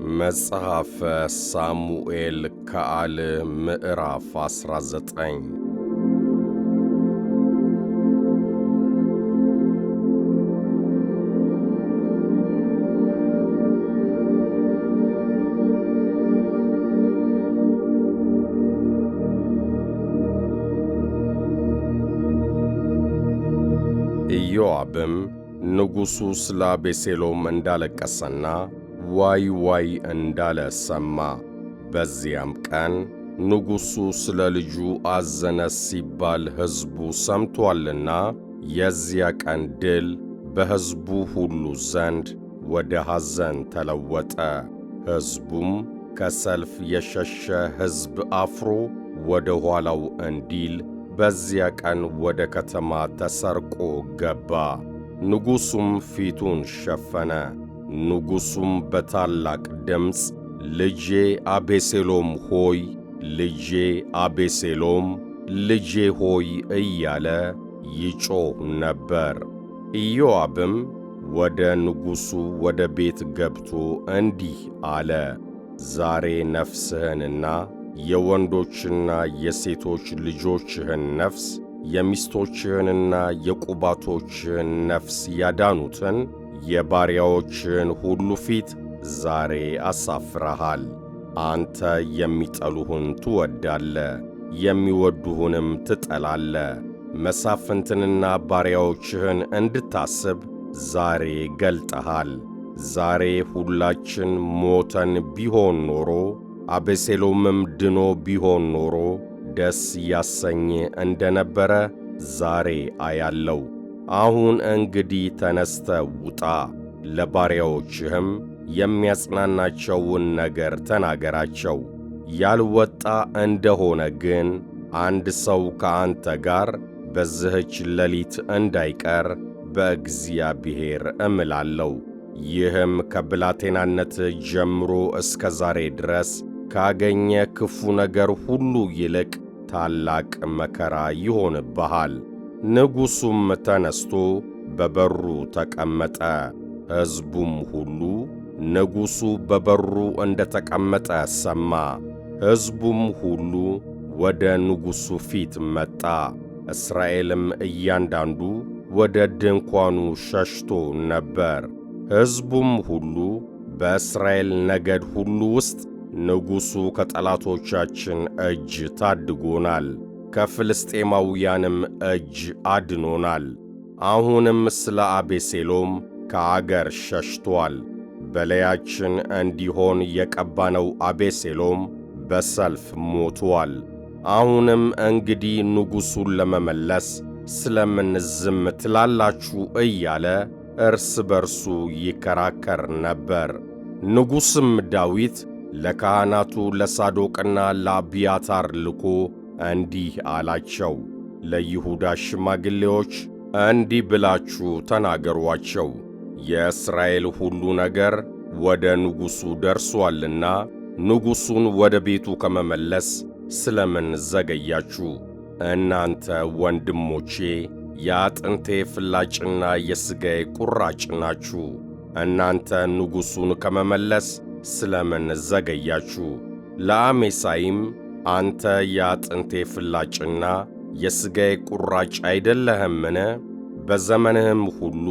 መጽሐፈ ሳሙኤል ከአል ምዕራፍ 19 ኢዮአብም ንጉሡ ስለ አቤሴሎም እንዳለቀሰና ዋይ ዋይ እንዳለ ሰማ። በዚያም ቀን ንጉሡ ስለ ልጁ አዘነ ሲባል ሕዝቡ ሰምቶአልና የዚያ ቀን ድል በሕዝቡ ሁሉ ዘንድ ወደ ሐዘን ተለወጠ። ሕዝቡም ከሰልፍ የሸሸ ሕዝብ አፍሮ ወደ ኋላው እንዲል በዚያ ቀን ወደ ከተማ ተሰርቆ ገባ። ንጉሡም ፊቱን ሸፈነ። ንጉሡም በታላቅ ድምፅ ልጄ አቤሴሎም ሆይ፣ ልጄ አቤሴሎም፣ ልጄ ሆይ እያለ ይጮኽ ነበር። ኢዮአብም ወደ ንጉሡ ወደ ቤት ገብቶ እንዲህ አለ፣ ዛሬ ነፍስህንና የወንዶችና የሴቶች ልጆችህን ነፍስ የሚስቶችህንና የቁባቶችህን ነፍስ ያዳኑትን የባሪያዎችህን ሁሉ ፊት ዛሬ አሳፍረሃል። አንተ የሚጠሉህን ትወዳለህ፣ የሚወዱህንም ትጠላለህ። መሳፍንትንና ባሪያዎችህን እንድታስብ ዛሬ ገልጠሃል። ዛሬ ሁላችን ሞተን ቢሆን ኖሮ አቤሴሎምም ድኖ ቢሆን ኖሮ ደስ ያሰኝ እንደነበረ ዛሬ አያለው። አሁን እንግዲህ ተነስተ ውጣ፣ ለባሪያዎችህም የሚያጽናናቸውን ነገር ተናገራቸው። ያልወጣ እንደሆነ ግን አንድ ሰው ከአንተ ጋር በዚህች ሌሊት እንዳይቀር በእግዚአብሔር እምላለሁ። ይህም ከብላቴናነት ጀምሮ እስከ ዛሬ ድረስ ካገኘ ክፉ ነገር ሁሉ ይልቅ ታላቅ መከራ ይሆንብሃል። ንጉሡም ተነስቶ በበሩ ተቀመጠ። ሕዝቡም ሁሉ ንጉሡ በበሩ እንደ ተቀመጠ ሰማ። ሕዝቡም ሁሉ ወደ ንጉሡ ፊት መጣ። እስራኤልም እያንዳንዱ ወደ ድንኳኑ ሸሽቶ ነበር። ሕዝቡም ሁሉ በእስራኤል ነገድ ሁሉ ውስጥ ንጉሡ ከጠላቶቻችን እጅ ታድጎናል፣ ከፍልስጤማውያንም እጅ አድኖናል። አሁንም ስለ አቤሴሎም ከአገር ሸሽቶአል። በላያችን እንዲሆን የቀባነው አቤሴሎም በሰልፍ ሞቶአል። አሁንም እንግዲህ ንጉሡን ለመመለስ ስለምን ዝም ትላላችሁ እያለ እርስ በርሱ ይከራከር ነበር። ንጉሥም ዳዊት ለካህናቱ ለሳዶቅና ለአብያታር ልኮ እንዲህ አላቸው፣ ለይሁዳ ሽማግሌዎች እንዲህ ብላችሁ ተናገሯቸው፣ የእስራኤል ሁሉ ነገር ወደ ንጉሡ ደርሶአልና ንጉሡን ወደ ቤቱ ከመመለስ ስለምን ዘገያችሁ? እናንተ ወንድሞቼ የአጥንቴ ፍላጭና የሥጋዬ ቁራጭ ናችሁ። እናንተ ንጉሡን ከመመለስ ስለምን ዘገያችሁ? ለአሜሳይም አንተ የአጥንቴ ፍላጭና የሥጋዬ ቁራጭ አይደለህምን? በዘመንህም ሁሉ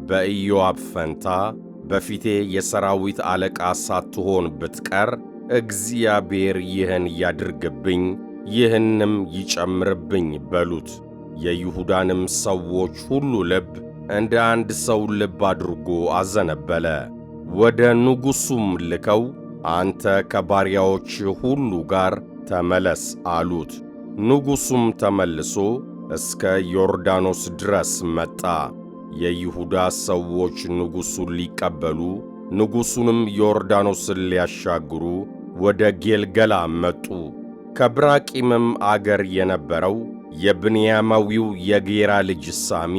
በኢዮአብ ፈንታ በፊቴ የሰራዊት አለቃ ሳትሆን ብትቀር እግዚአብሔር ይህን ያድርግብኝ፣ ይህንም ይጨምርብኝ በሉት። የይሁዳንም ሰዎች ሁሉ ልብ እንደ አንድ ሰው ልብ አድርጎ አዘነበለ። ወደ ንጉሡም ልከው አንተ ከባሪያዎች ሁሉ ጋር ተመለስ አሉት። ንጉሡም ተመልሶ እስከ ዮርዳኖስ ድረስ መጣ። የይሁዳ ሰዎች ንጉሡን ሊቀበሉ ንጉሡንም ዮርዳኖስን ሊያሻግሩ ወደ ጌልገላ መጡ። ከብራቂምም አገር የነበረው የብንያማዊው የጌራ ልጅ ሳሚ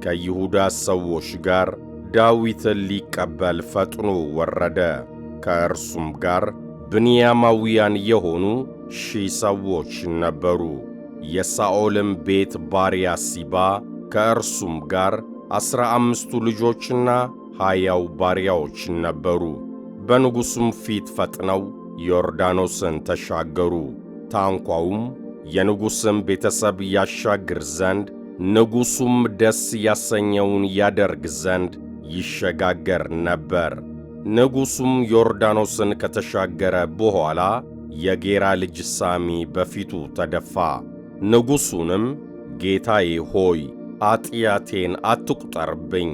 ከይሁዳ ሰዎች ጋር ዳዊትን ሊቀበል ፈጥኖ ወረደ። ከእርሱም ጋር ብንያማውያን የሆኑ 1000 ሰዎች ነበሩ። የሳኦልም ቤት ባሪያ ሲባ ከእርሱም ጋር 15 ልጆችና 20 ባሪያዎች ነበሩ። በንጉሡም ፊት ፈጥነው ዮርዳኖስን ተሻገሩ። ታንኳውም የንጉሥም ቤተሰብ ያሻግር ዘንድ ንጉሡም ደስ ያሰኘውን ያደርግ ዘንድ ይሸጋገር ነበር። ንጉሡም ዮርዳኖስን ከተሻገረ በኋላ የጌራ ልጅ ሳሚ በፊቱ ተደፋ። ንጉሡንም ጌታዬ ሆይ ኃጢአቴን አትቁጠርብኝ፣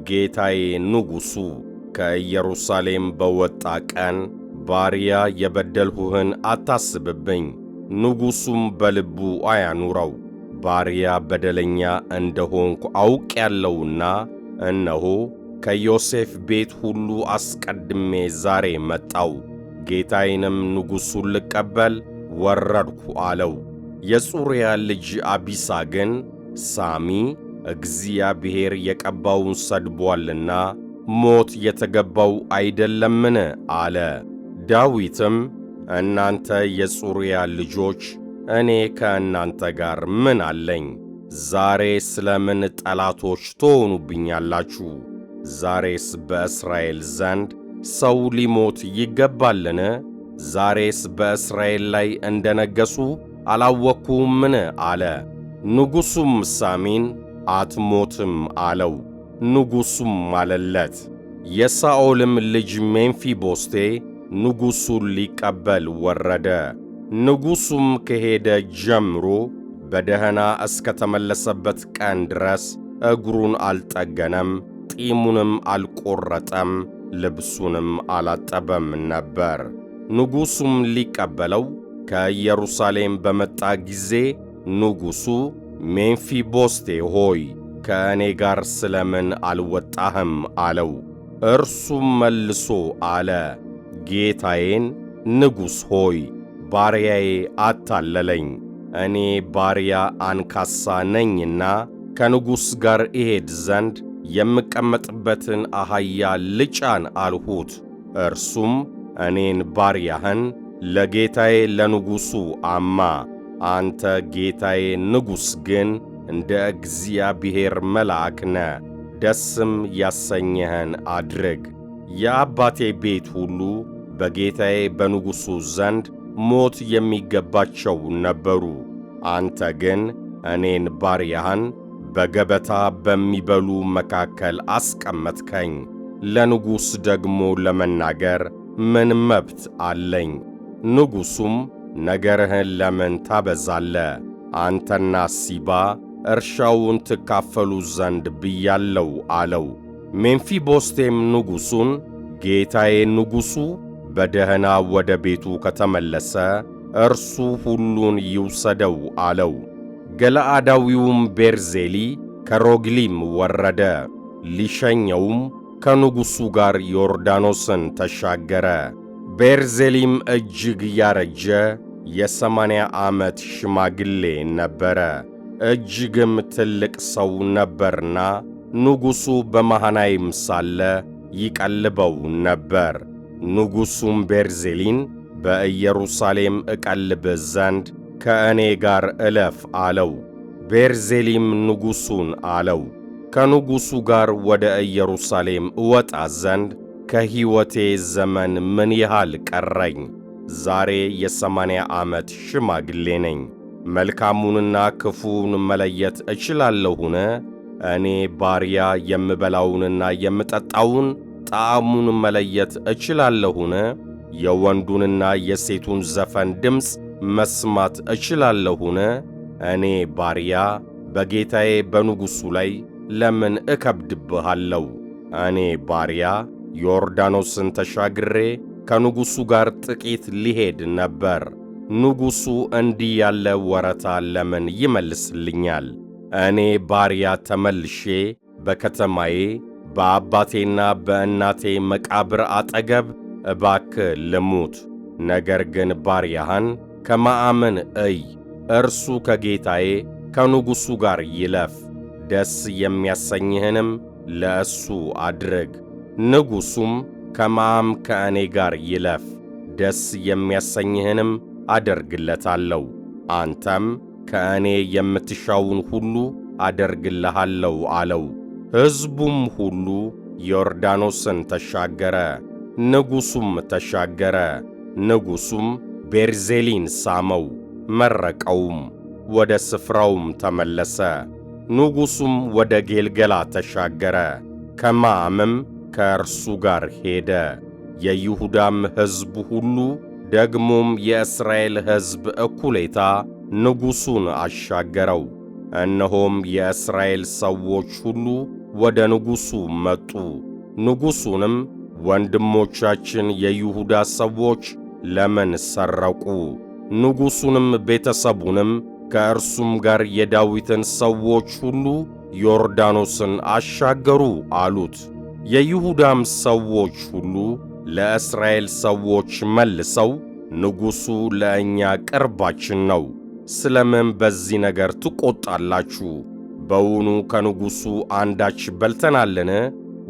ጌታዬ ንጉሡ ከኢየሩሳሌም በወጣ ቀን ባሪያ የበደልሁህን አታስብብኝ። ንጉሡም በልቡ አያኑረው፣ ባሪያ በደለኛ እንደሆንኩ አውቄአለሁና እነሆ ከዮሴፍ ቤት ሁሉ አስቀድሜ ዛሬ መጣው፣ ጌታዬንም ንጉሡን ልቀበል ወረድሁ አለው። የጽሩያ ልጅ አቢሳ ግን ሳሚ እግዚአብሔር የቀባውን ሰድቦአልና ሞት የተገባው አይደለምን አለ። ዳዊትም እናንተ የጽሩያ ልጆች እኔ ከእናንተ ጋር ምን አለኝ? ዛሬ ስለምን ጠላቶች ትሆኑብኛላችሁ? ዛሬስ በእስራኤል ዘንድ ሰው ሊሞት ይገባልን? ዛሬስ በእስራኤል ላይ እንደ ነገሡ አላወቅሁምን አለ። ንጉሡም ሳሚን አትሞትም አለው። ንጉሡም ማለለት። የሳኦልም ልጅ ሜምፊቦስቴ ንጉሡን ሊቀበል ወረደ። ንጉሡም ከሄደ ጀምሮ በደህና እስከ ተመለሰበት ቀን ድረስ እግሩን አልጠገነም፣ ጢሙንም አልቈረጠም፣ ልብሱንም አላጠበም ነበር። ንጉሡም ሊቀበለው ከኢየሩሳሌም በመጣ ጊዜ ንጉሡ ሜምፊቦስቴ ሆይ ከእኔ ጋር ስለምን አልወጣህም አለው። እርሱም መልሶ አለ፣ ጌታዬን ንጉሥ ሆይ ባሪያዬ አታለለኝ። እኔ ባሪያ አንካሳ ነኝና ከንጉሥ ጋር እሄድ ዘንድ የምቀመጥበትን አህያ ልጫን አልሁት። እርሱም እኔን ባሪያህን ለጌታዬ ለንጉሡ አማ። አንተ ጌታዬ ንጉሥ ግን እንደ እግዚአብሔር መልአክ ነህ፣ ደስም ያሰኘህን አድርግ። የአባቴ ቤት ሁሉ በጌታዬ በንጉሡ ዘንድ ሞት የሚገባቸው ነበሩ። አንተ ግን እኔን ባሪያህን በገበታ በሚበሉ መካከል አስቀመጥከኝ። ለንጉሥ ደግሞ ለመናገር ምን መብት አለኝ? ንጉሡም ነገርህን ለምን ታበዛለህ? አንተና ሲባ እርሻውን ትካፈሉ ዘንድ ብያለው አለው። ሜምፊቦስቴም ንጉሡን ጌታዬ ንጉሡ በደህና ወደ ቤቱ ከተመለሰ እርሱ ሁሉን ይውሰደው አለው። ገለዓዳዊውም ቤርዜሊ ከሮግሊም ወረደ፣ ሊሸኘውም ከንጉሡ ጋር ዮርዳኖስን ተሻገረ። ቤርዜሊም እጅግ ያረጀ የ80 ዓመት ሽማግሌ ነበረ፣ እጅግም ትልቅ ሰው ነበርና ንጉሡ በመሃናይም ሳለ ይቀልበው ነበር። ንጉሡም ቤርዜሊን በኢየሩሳሌም እቀልብህ ዘንድ ከእኔ ጋር እለፍ አለው። ቤርዜሊም ንጉሡን አለው፣ ከንጉሡ ጋር ወደ ኢየሩሳሌም እወጣ ዘንድ ከሕይወቴ ዘመን ምን ያህል ቀረኝ? ዛሬ የ80 ዓመት ሽማግሌ ነኝ። መልካሙንና ክፉውን መለየት እችላለሁን? እኔ ባሪያ የምበላውንና የምጠጣውን ጣዕሙን መለየት እችላለሁን? የወንዱንና የሴቱን ዘፈን ድምፅ መስማት እችላለሁን? እኔ ባሪያ በጌታዬ በንጉሡ ላይ ለምን እከብድብሃለሁ? እኔ ባሪያ ዮርዳኖስን ተሻግሬ ከንጉሡ ጋር ጥቂት ሊሄድ ነበር። ንጉሡ እንዲህ ያለ ወረታ ለምን ይመልስልኛል? እኔ ባሪያ ተመልሼ በከተማዬ በአባቴና በእናቴ መቃብር አጠገብ እባክህ ልሙት። ነገር ግን ባሪያህን ከማዕመን እይ፣ እርሱ ከጌታዬ ከንጉሡ ጋር ይለፍ፣ ደስ የሚያሰኝህንም ለእሱ አድርግ። ንጉሡም ከማዕም ከእኔ ጋር ይለፍ፣ ደስ የሚያሰኝህንም አደርግለታለሁ፣ አንተም ከእኔ የምትሻውን ሁሉ አደርግልሃለሁ አለው። ሕዝቡም ሁሉ ዮርዳኖስን ተሻገረ። ንጉሡም ተሻገረ። ንጉሡም ቤርዜሊን ሳመው፣ መረቀውም፣ ወደ ስፍራውም ተመለሰ። ንጉሡም ወደ ጌልገላ ተሻገረ፣ ከመዓምም ከእርሱ ጋር ሄደ። የይሁዳም ሕዝብ ሁሉ ደግሞም የእስራኤል ሕዝብ እኩሌታ ንጉሡን አሻገረው። እነሆም የእስራኤል ሰዎች ሁሉ ወደ ንጉሡ መጡ። ንጉሡንም ወንድሞቻችን የይሁዳ ሰዎች ለምን ሰረቁ? ንጉሡንም ቤተሰቡንም ከእርሱም ጋር የዳዊትን ሰዎች ሁሉ ዮርዳኖስን አሻገሩ አሉት። የይሁዳም ሰዎች ሁሉ ለእስራኤል ሰዎች መልሰው ንጉሡ ለእኛ ቅርባችን ነው፣ ስለምን በዚህ ነገር ትቈጣላችሁ? በውኑ ከንጉሡ አንዳች በልተናልን?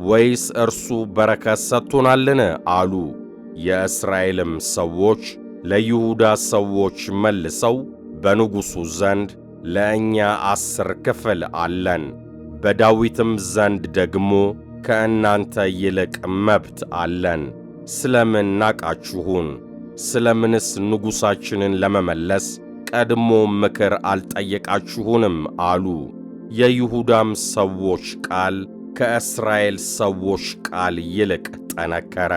ወይስ እርሱ በረከት ሰጥቶናልን? አሉ። የእስራኤልም ሰዎች ለይሁዳ ሰዎች መልሰው በንጉሡ ዘንድ ለእኛ 10 ክፍል አለን፣ በዳዊትም ዘንድ ደግሞ ከእናንተ ይልቅ መብት አለን። ስለምን ናቃችሁን? ስለምንስ ንጉሣችንን ለመመለስ ቀድሞ ምክር አልጠየቃችሁንም? አሉ። የይሁዳም ሰዎች ቃል ከእስራኤል ሰዎች ቃል ይልቅ ጠነከረ።